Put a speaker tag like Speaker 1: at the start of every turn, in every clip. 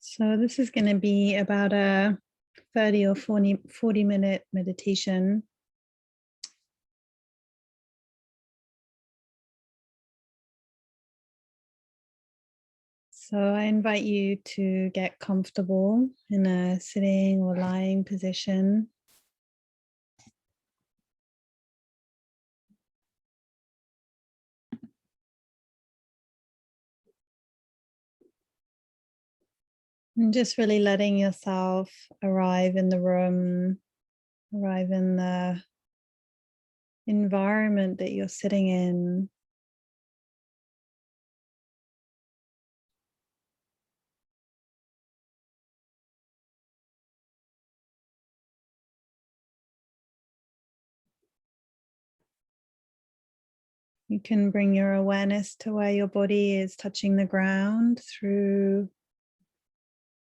Speaker 1: So this is going to be about a 30 or 40 minute meditation. So I invite you to get comfortable in a sitting or lying position. And just really letting yourself arrive in the room, arrive in the environment that you're sitting in. You can bring your awareness to where your body is touching the ground through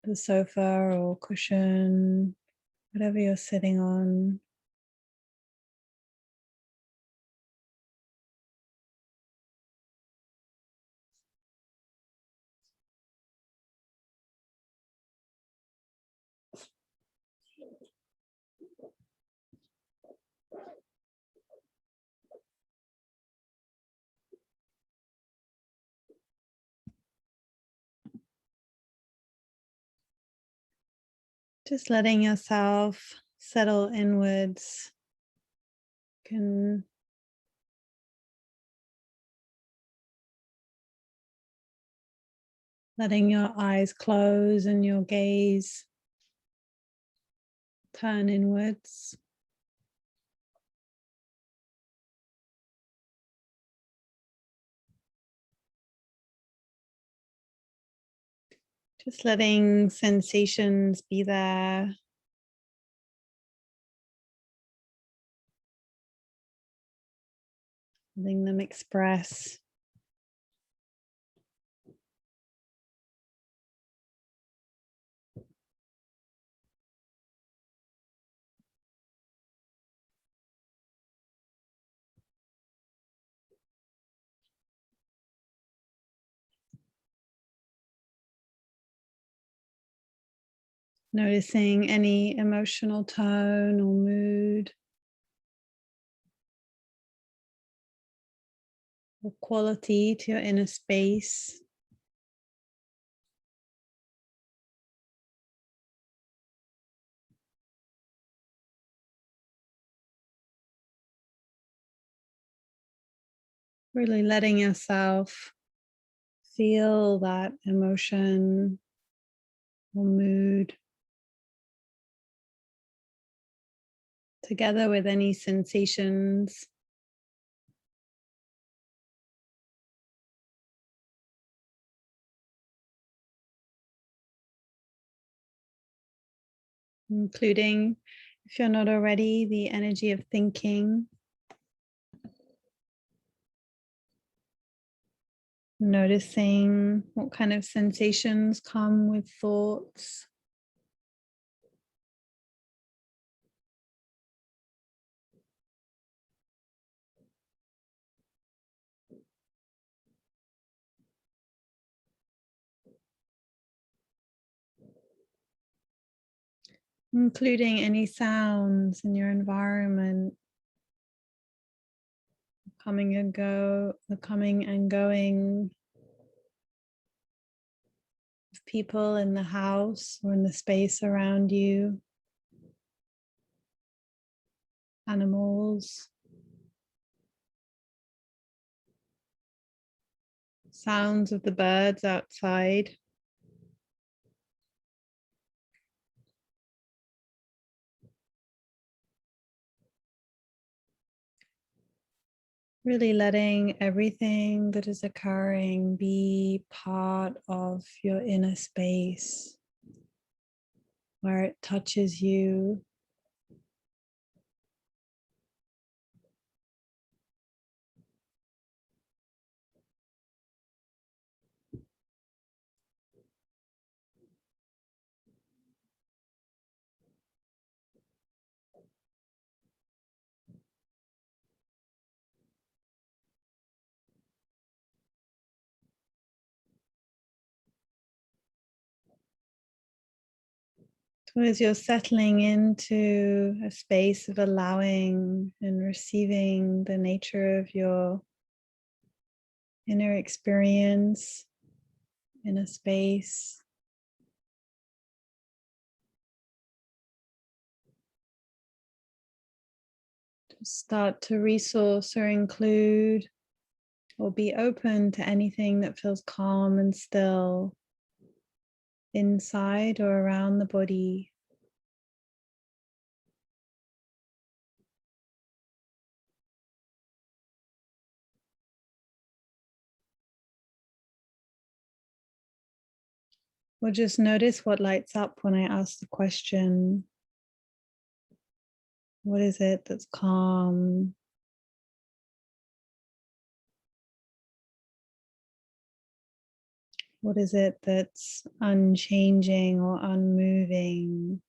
Speaker 1: the sofa or cushion, whatever you're sitting on. Just letting yourself settle inwards. Can letting your eyes close and your gaze turn inwards. Just letting sensations be there. Letting them express. Noticing any emotional tone or mood or quality to your inner space. Really letting yourself feel that emotion or mood together with any sensations. Including, if you're not already, the energy of thinking. Noticing what kind of sensations come with thoughts. Including any sounds in your environment, coming and going of people in the house or in the space around you, animals, sounds of the birds outside. Really letting everything that is occurring be part of your inner space, where it touches you. So as you're settling into a space of allowing and receiving the nature of your inner experience in a space, start to resource or include or be open to anything that feels calm and still inside or around the body. Or just notice what lights up when I ask the question, what is it that's calm? What is it that's unchanging or unmoving?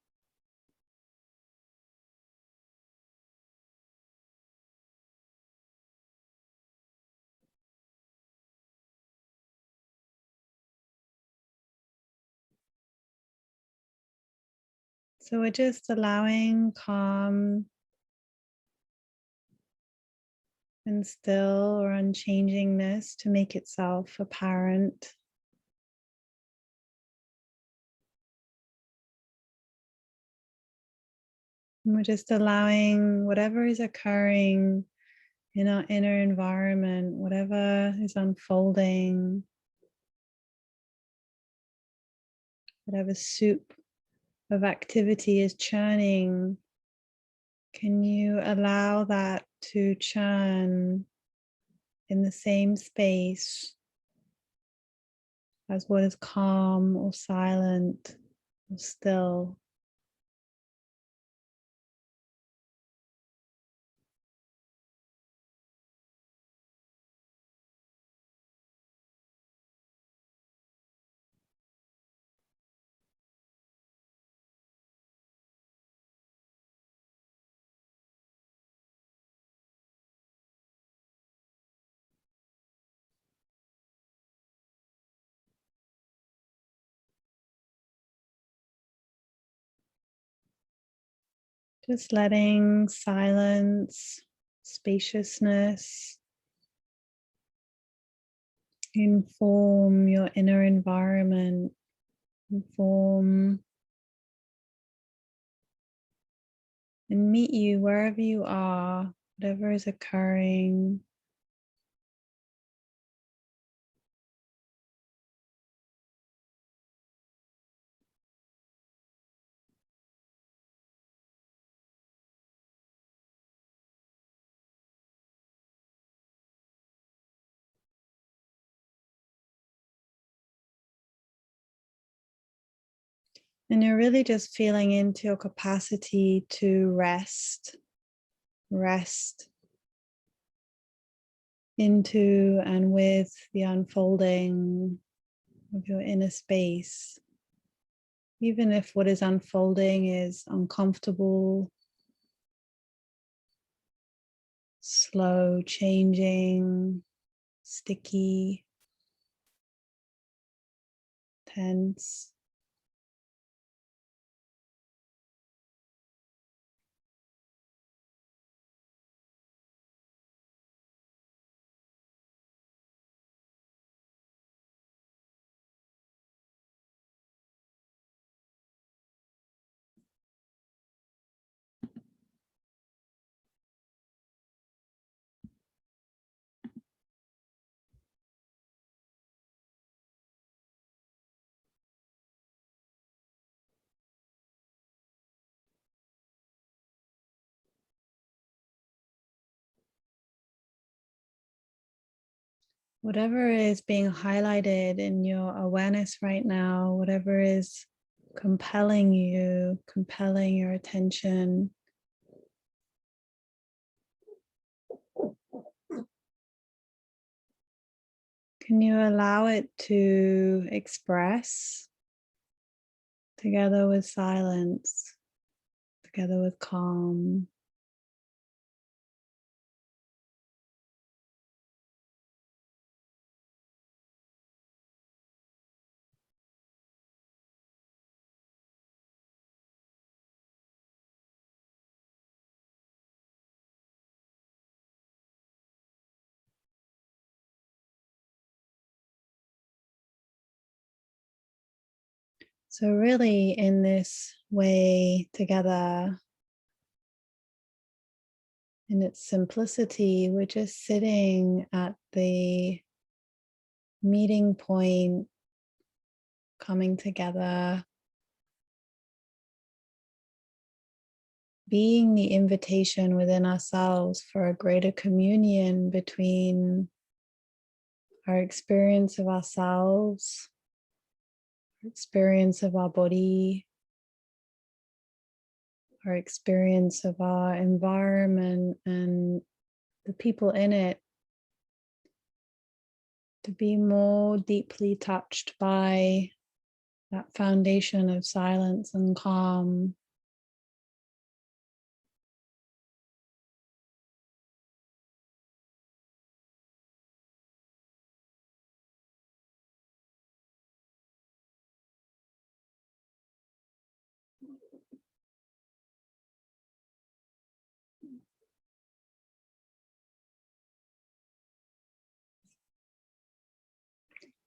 Speaker 1: So we're just allowing calm and still or unchangingness to make itself apparent. And we're just allowing whatever is occurring in our inner environment, whatever is unfolding, whatever soup of activity is churning. Can you allow that to churn in the same space as what is calm or silent or still? Just letting silence, spaciousness inform your inner environment, inform and meet you wherever you are, whatever is occurring. And you're really just feeling into your capacity to rest into and with the unfolding of your inner space. Even if what is unfolding is uncomfortable, slow, changing, sticky, tense. Whatever is being highlighted in your awareness right now, whatever is compelling you, compelling your attention, can you allow it to express together with silence, together with calm? So, really, in this way together, in its simplicity, we're just sitting at the meeting point, coming together, being the invitation within ourselves for a greater communion between our experience of ourselves, our experience of our body, our experience of our environment and the people in it, to be more deeply touched by that foundation of silence and calm.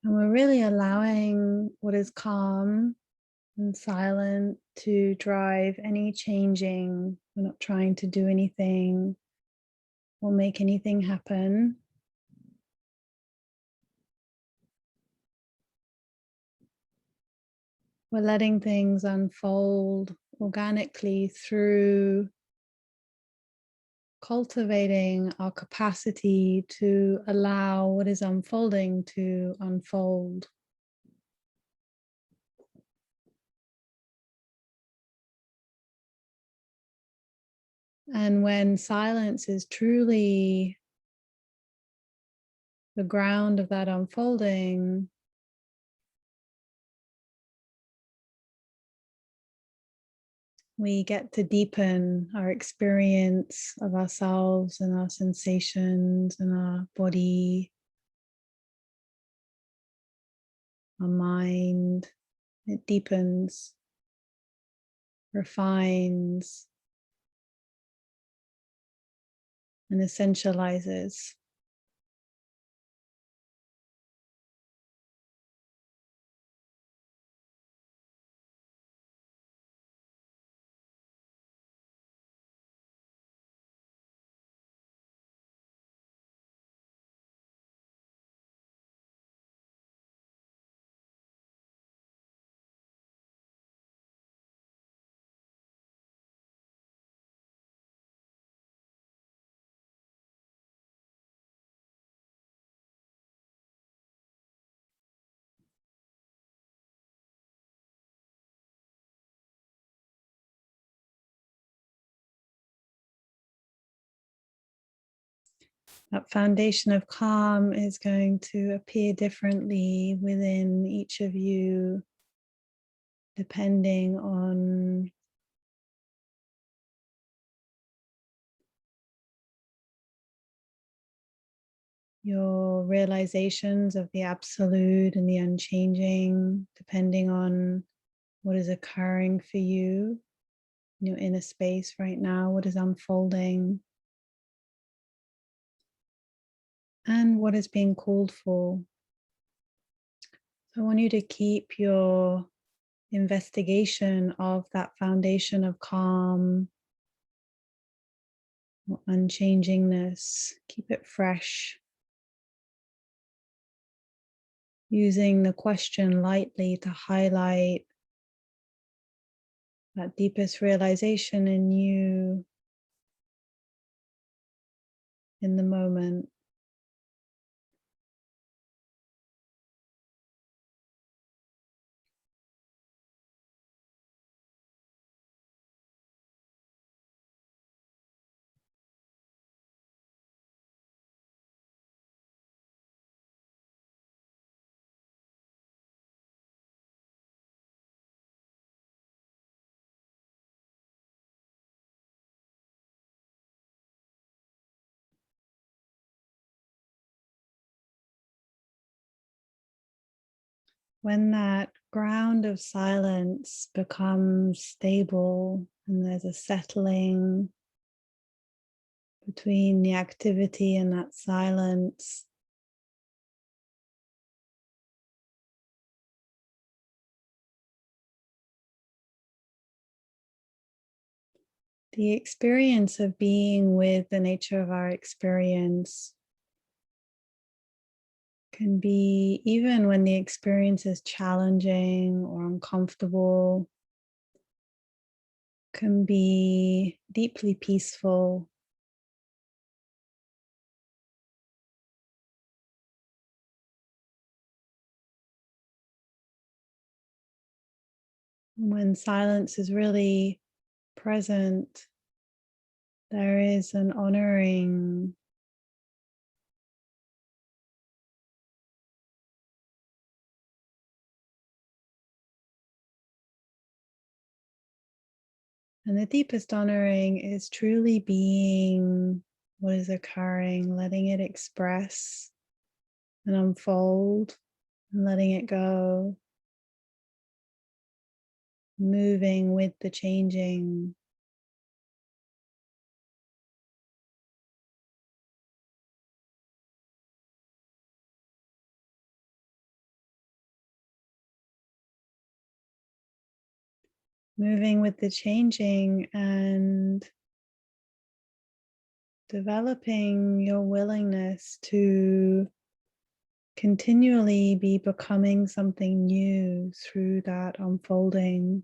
Speaker 1: And we're really allowing what is calm and silent to drive any changing. We're not trying to do anything or make anything happen. We're letting things unfold organically through cultivating our capacity to allow what is unfolding to unfold. And when silence is truly the ground of that unfolding, we get to deepen our experience of ourselves and our sensations and our body, our mind. It deepens, refines, and essentializes. That foundation of calm is going to appear differently within each of you, depending on your realizations of the absolute and the unchanging, depending on what is occurring for you in your inner space right now, what is unfolding, and what is being called for. So I want you to keep your investigation of that foundation of calm, unchangingness, keep it fresh, using the question lightly to highlight that deepest realization in you in the moment. When that ground of silence becomes stable and there's a settling between the activity and that silence, the experience of being with the nature of our experience can be, even when the experience is challenging or uncomfortable, can be deeply peaceful. When silence is really present, there is an honoring. And the deepest honoring is truly being what is occurring, letting it express and unfold, and letting it go, moving with the changing. Moving with the changing and developing your willingness to continually be becoming something new through that unfolding.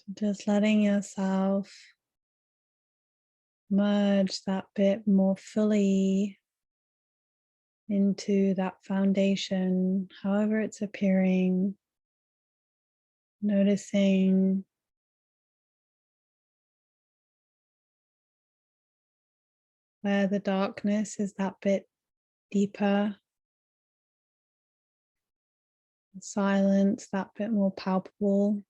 Speaker 1: So just letting yourself merge that bit more fully into that foundation, however it's appearing, noticing where the darkness is that bit deeper, the silence that bit more palpable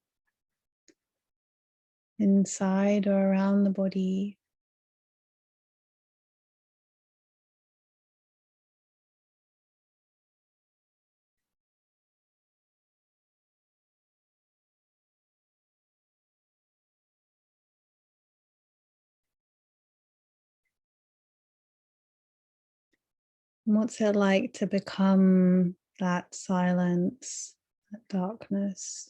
Speaker 1: inside or around the body. And what's it like to become that silence, that darkness,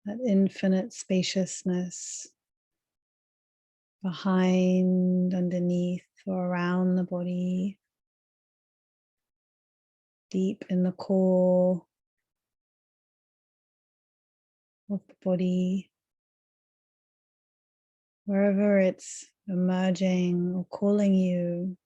Speaker 1: that infinite spaciousness behind, underneath, or around the body, deep in the core of the body, wherever it's emerging or calling you.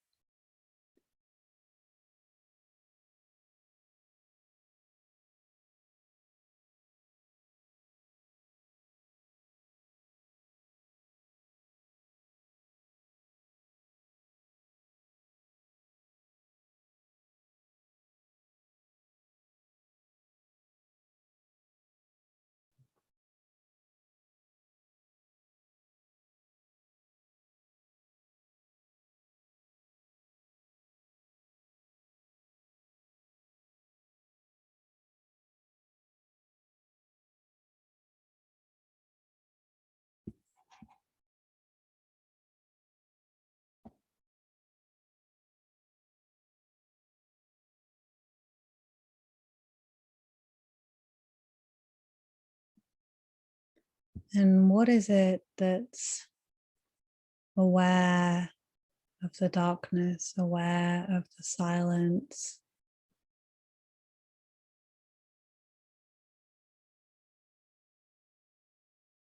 Speaker 1: And what is it that's aware of the darkness, aware of the silence.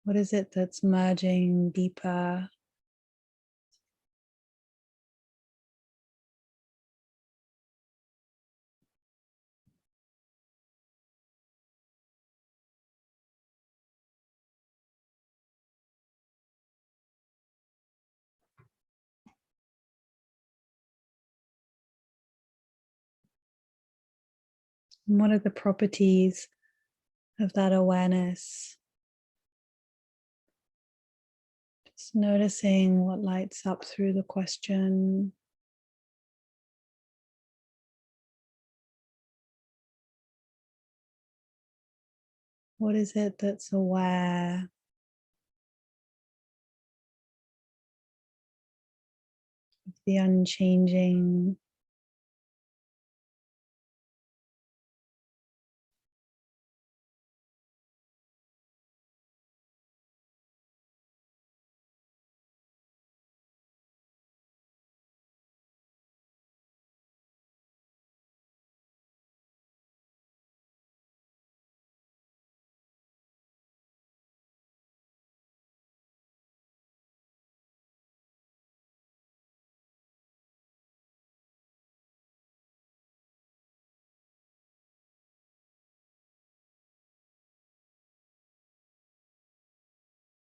Speaker 1: What is it that's merging deeper? And what are the properties of that awareness? Just noticing what lights up through the question. What is it that's aware? Of the unchanging,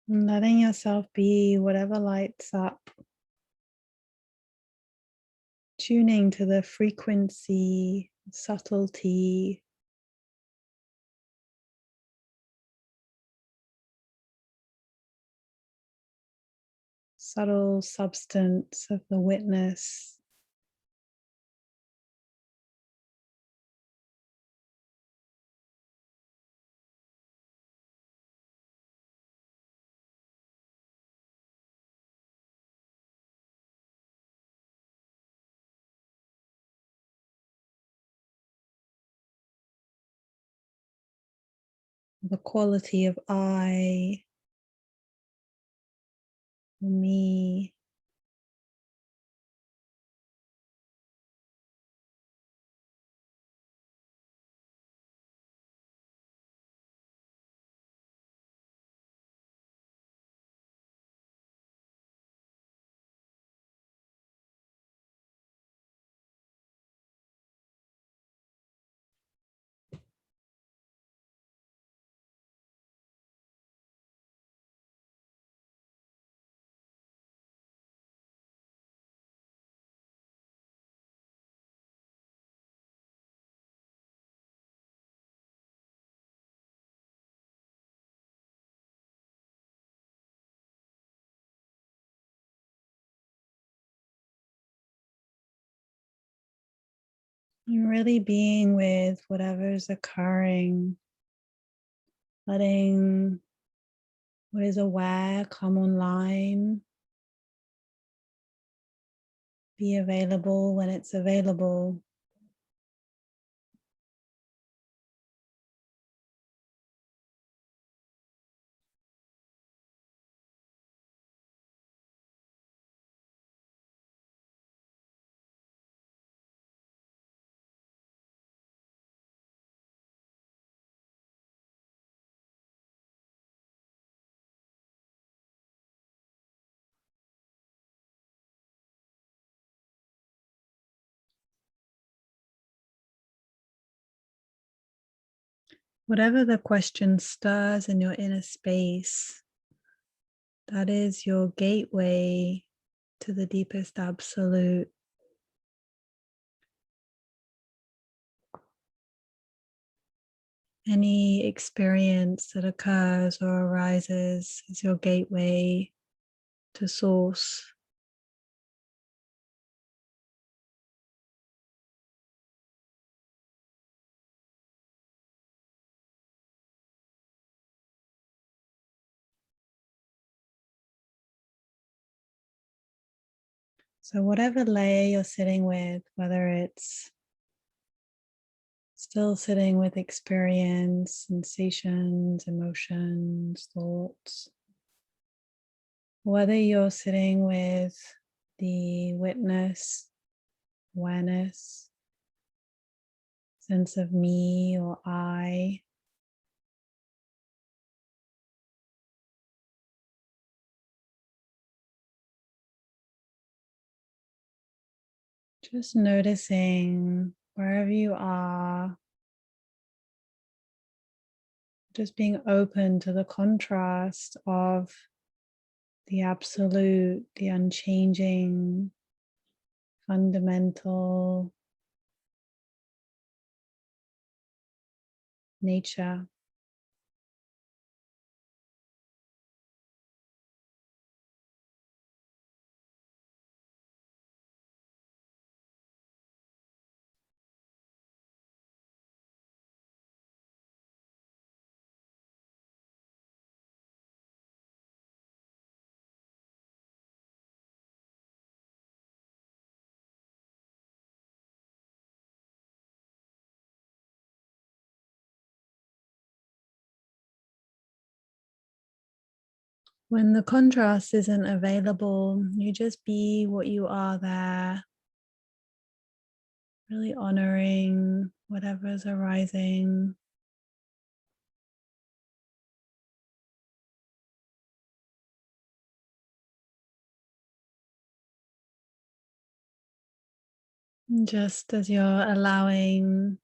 Speaker 1: and letting yourself be whatever lights up. Tuning to the frequency, subtlety, subtle substance of the witness. The quality of I, me. And really being with whatever's occurring, letting what is aware come online, be available when it's available. Whatever the question stirs in your inner space, that is your gateway to the deepest absolute. Any experience that occurs or arises is your gateway to source. So whatever layer you're sitting with, whether it's still sitting with experience, sensations, emotions, thoughts, whether you're sitting with the witness, awareness, sense of me or I. Just noticing wherever you are, just being open to the contrast of the absolute, the unchanging, fundamental nature. When the contrast isn't available, you just be what you are there, really honoring whatever's arising. And just as you're allowing,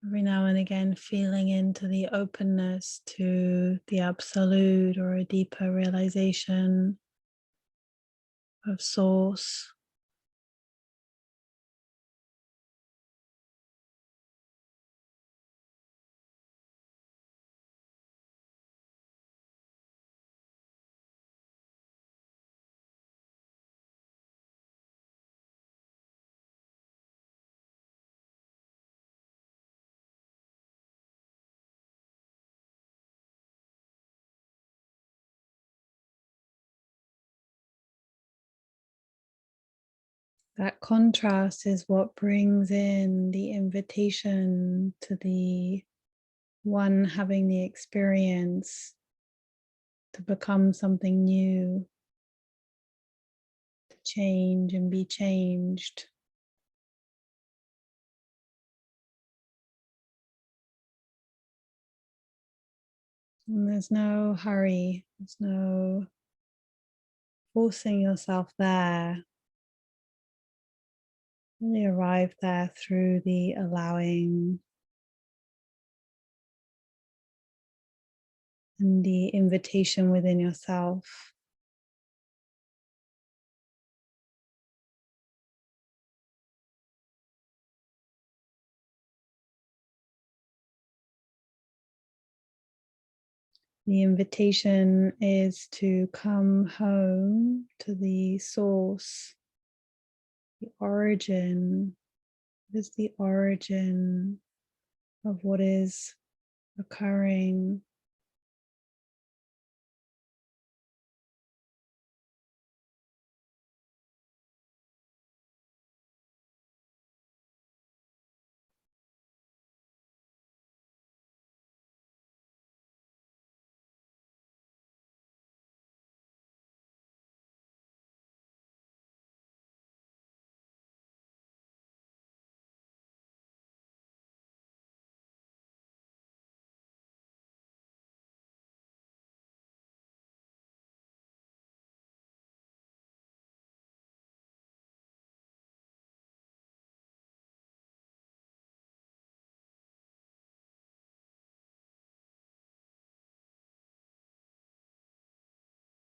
Speaker 1: every now and again, feeling into the openness to the absolute or a deeper realization of source. That contrast is what brings in the invitation to the one having the experience to become something new, to change and be changed. And there's no hurry, there's no forcing yourself there. Really arrive there through the allowing and the invitation within yourself. The invitation is to come home to the source, the origin. What is the origin of what is occurring?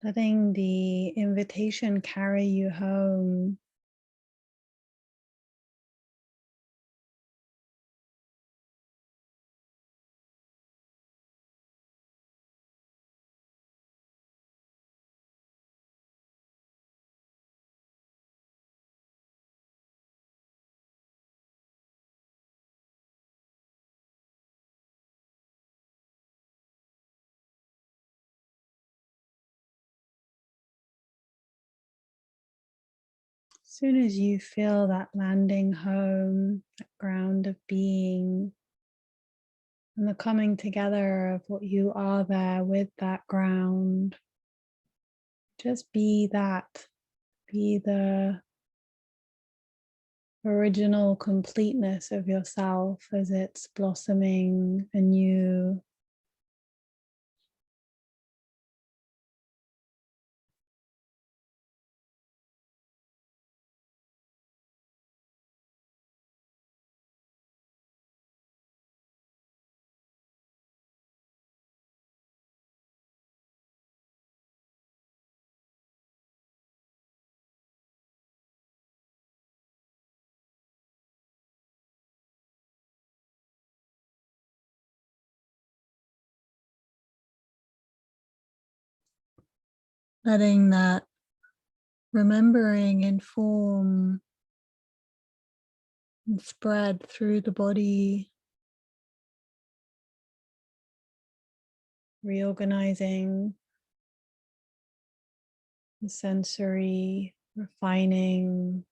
Speaker 1: Letting the invitation carry you home. As soon as you feel that landing home, that ground of being, and the coming together of what you are there with that ground, just be that. be the original completeness of yourself as it's blossoming anew. Letting that remembering inform and spread through the body, reorganizing the sensory, refining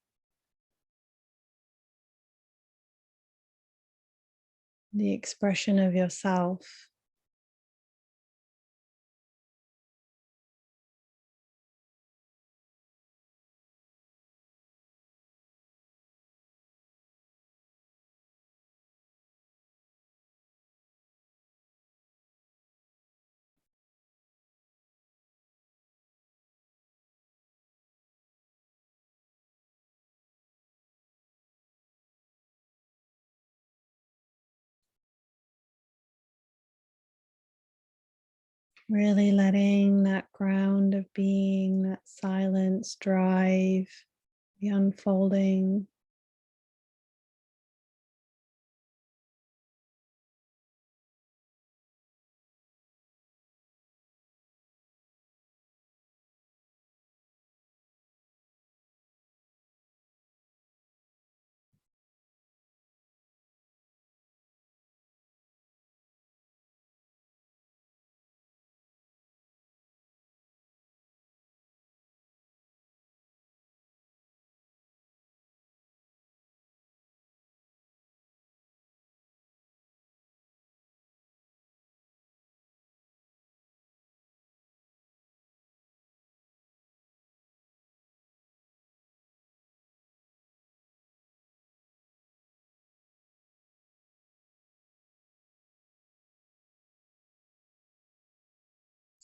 Speaker 1: the expression of yourself. Really letting that ground of being, that silence drive the unfolding.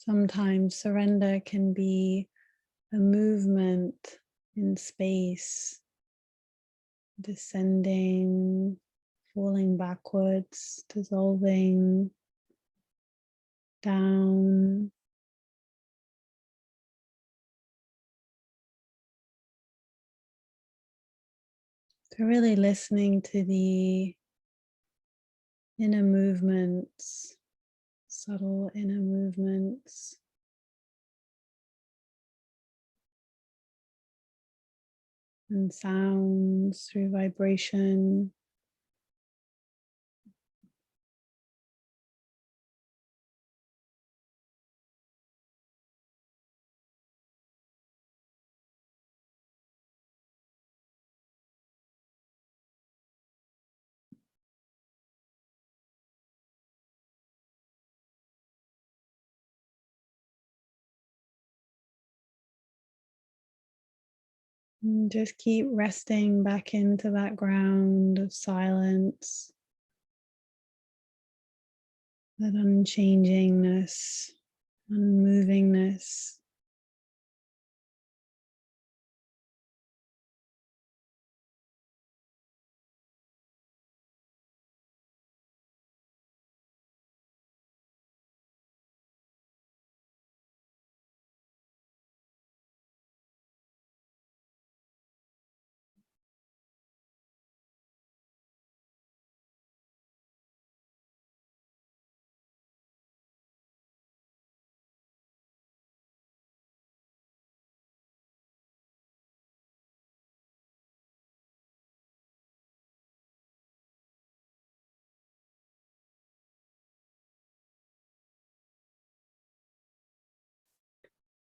Speaker 1: Sometimes surrender can be a movement in space, descending, falling backwards, dissolving down. So really listening to the inner movements, subtle inner movements. And sounds through vibration. And just keep resting back into that ground of silence, that unchangingness, unmovingness.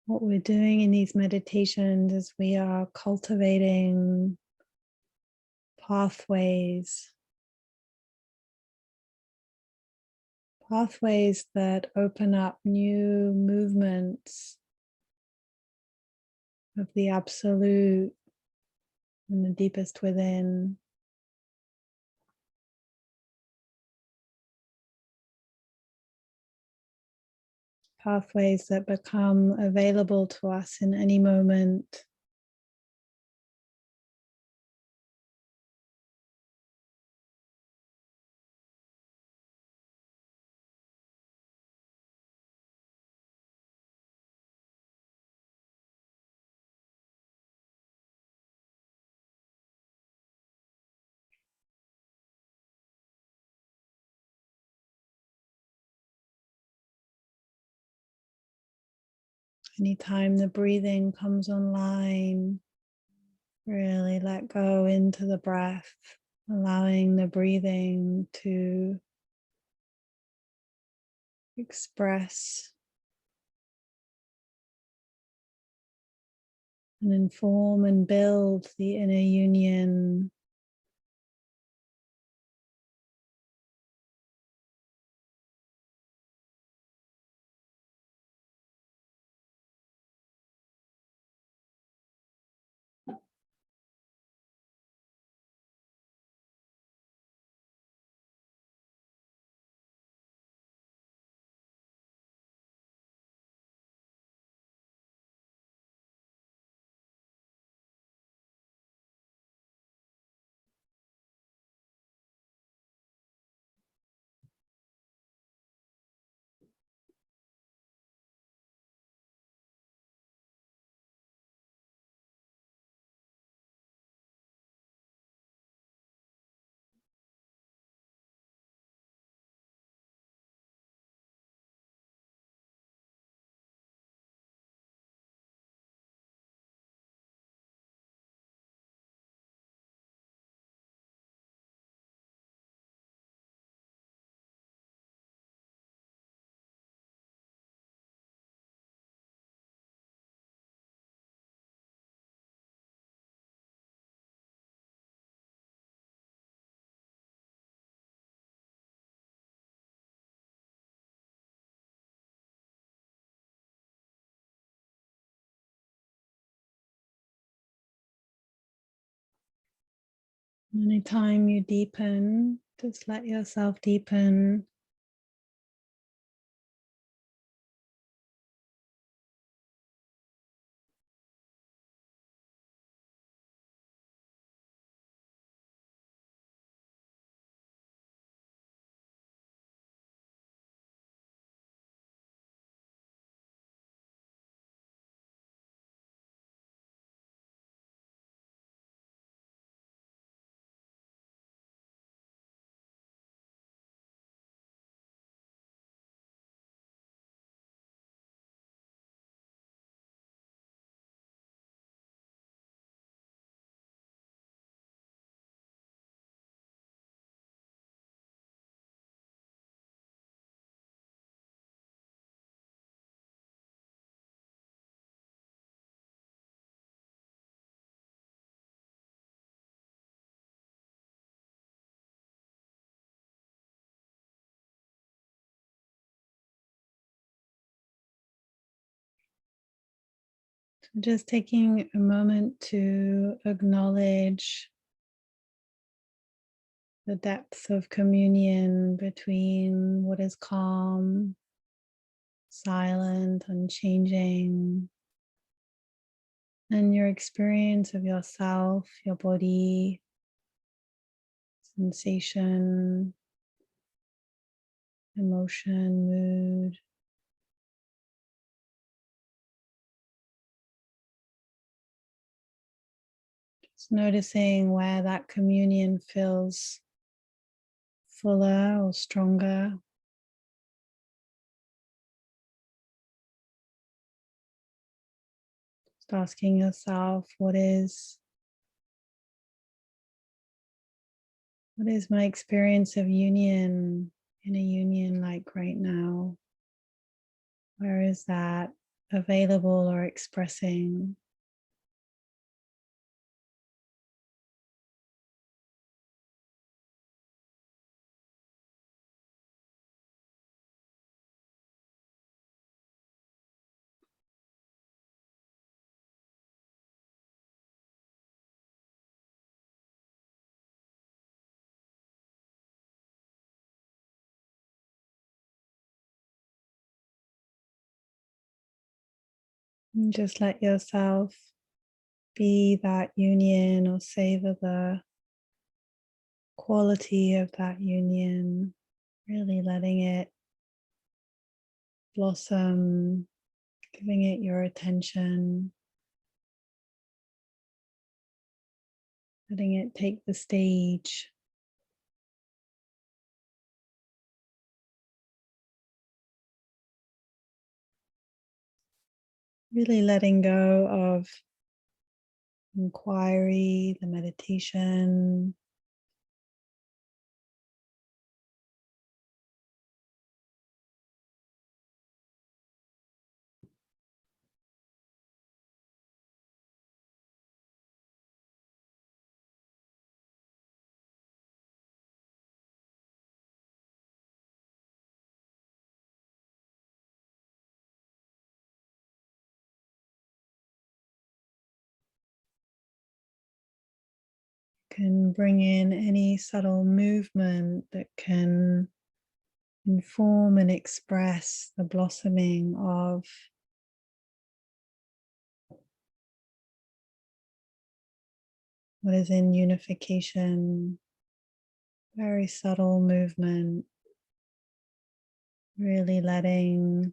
Speaker 1: What we're doing in these meditations is we are cultivating pathways, pathways that open up new movements of the absolute and the deepest within. Pathways that become available to us in any moment. Anytime the breathing comes online, really let go into the breath, allowing the breathing to express and inform and build the inner union. Anytime you deepen, just let yourself deepen. Just taking a moment to acknowledge the depth of communion between what is calm, silent, unchanging, and your experience of yourself, your body, sensation, emotion, mood. Just noticing where that communion feels fuller or stronger. Just asking yourself, what is my experience of union in a union like right now? Where is that available or expressing? And just let yourself be that union or savor the quality of that union, really letting it blossom, giving it your attention, letting it take the stage. Really letting go of inquiry, the meditation, can bring in any subtle movement that can inform and express the blossoming of what is in unification. Very subtle movement, really letting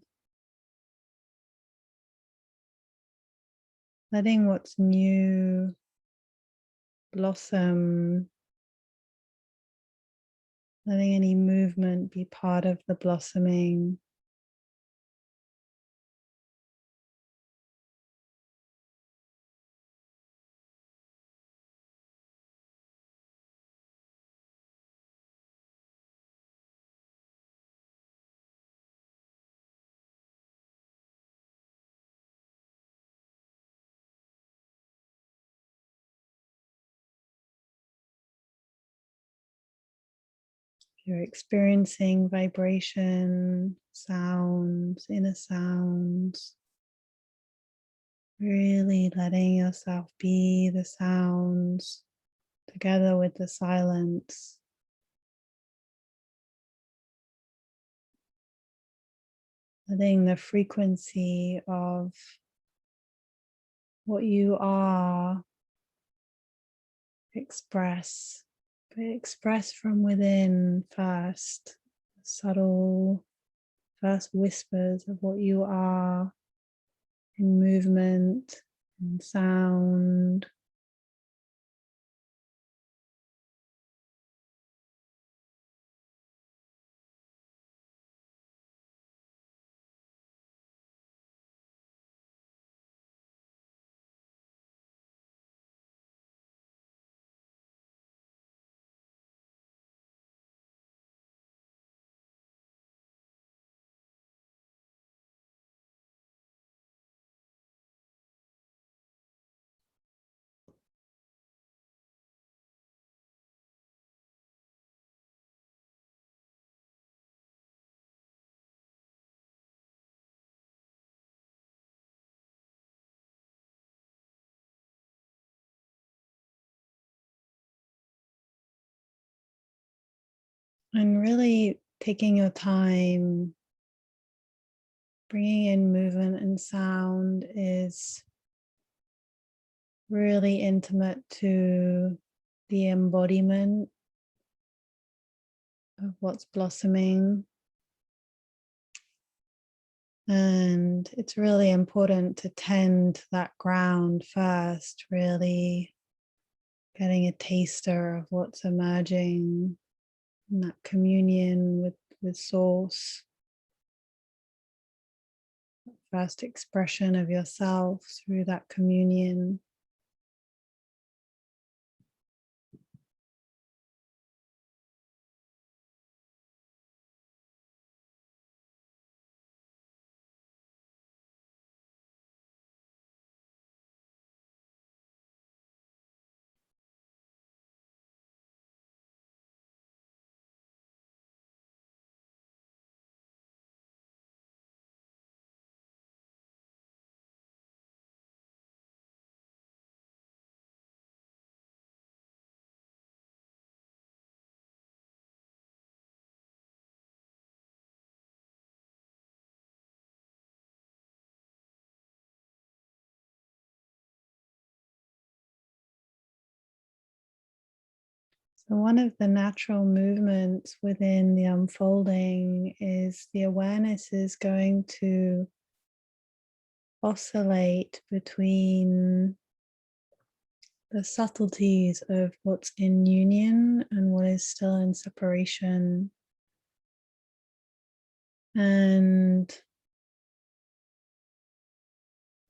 Speaker 1: what's new blossom, letting any movement be part of the blossoming. If you're experiencing vibration, sounds, inner sounds, really letting yourself be the sounds together with the silence. Letting the frequency of what you are express, but express from within first. Subtle first whispers of what you are in movement and sound. And really taking your time, bringing in movement and sound is really intimate to the embodiment of what's blossoming. And it's really important to tend that ground first, really getting a taster of what's emerging in that communion with Source, first expression of yourself through that communion. So one of the natural movements within the unfolding is the awareness is going to oscillate between the subtleties of what's in union and what is still in separation. And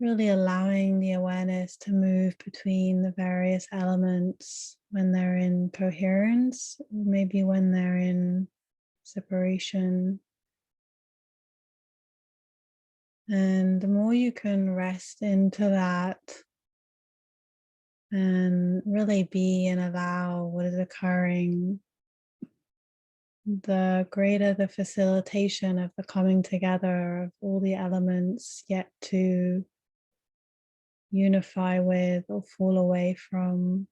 Speaker 1: really allowing the awareness to move between the various elements when they're in coherence, or maybe when they're in separation. And the more you can rest into that and really be and allow what is occurring, the greater the facilitation of the coming together of all the elements yet to unify with or fall away from.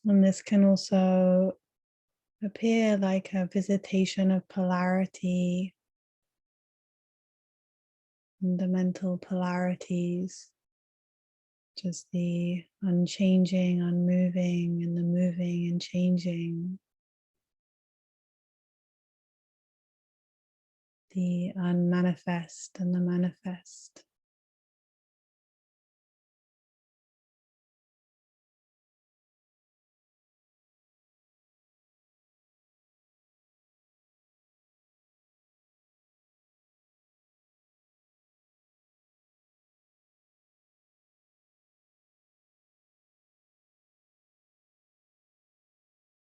Speaker 1: And this can also appear like a visitation of polarity, fundamental polarities, just the unchanging, unmoving, and the moving and changing, the unmanifest and the manifest.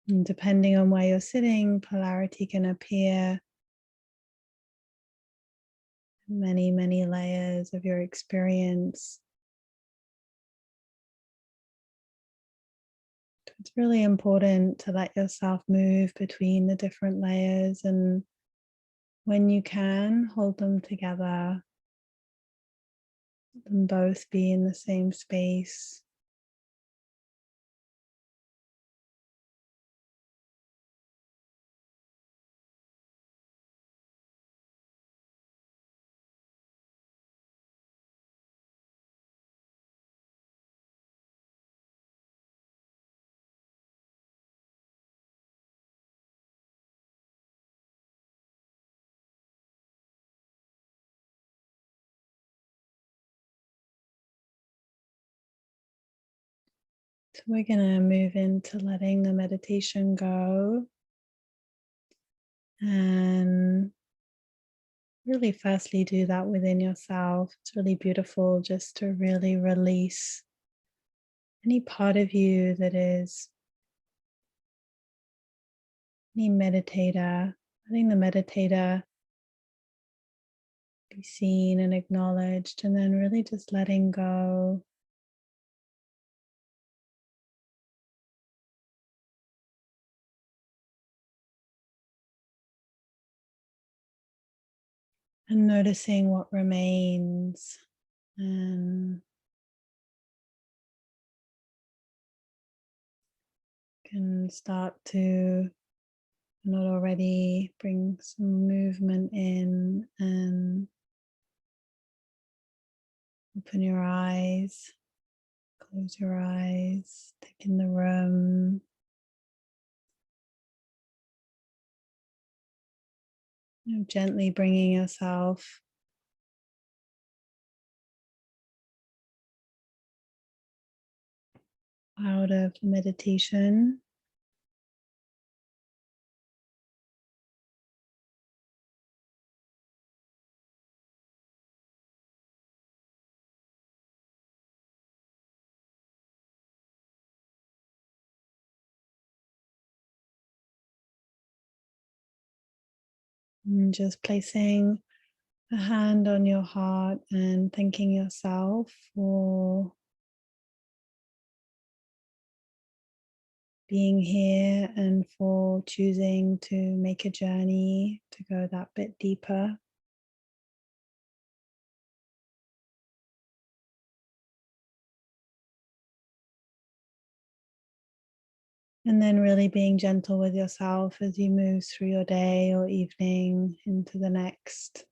Speaker 1: And depending on where you're sitting, polarity can appear in many, many layers of your experience. It's really important to let yourself move between the different layers, and when you can, hold them together, let them both be in the same space. So we're going to move into letting the meditation go, and really firstly do that within yourself. It's really beautiful just to really release any part of you that is any meditator, letting the meditator be seen and acknowledged, and then really just letting go. And noticing what remains, and can start to, not already, bring some movement in and open your eyes, close your eyes, take in the room. Gently bringing yourself out of the meditation. And just placing a hand on your heart and thanking yourself for being here and for choosing to make a journey to go that bit deeper. And then really being gentle with yourself as you move through your day or evening into the next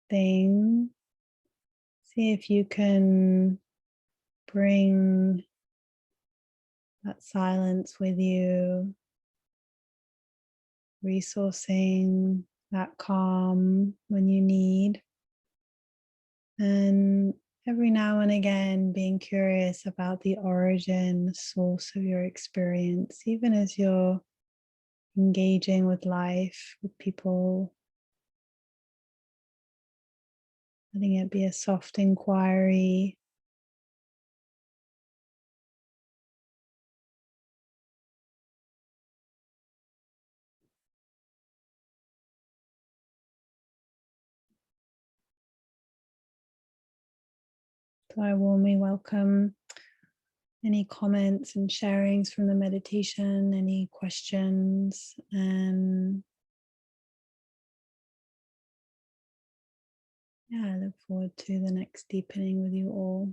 Speaker 1: thing. See if you can bring that silence with you, resourcing that calm when you need. And every now and again, being curious about the origin, the source of your experience, even as you're engaging with life, with people, letting it be a soft inquiry. So I warmly welcome any comments and sharings from the meditation, any questions, and yeah, I look forward to the next deepening with you all.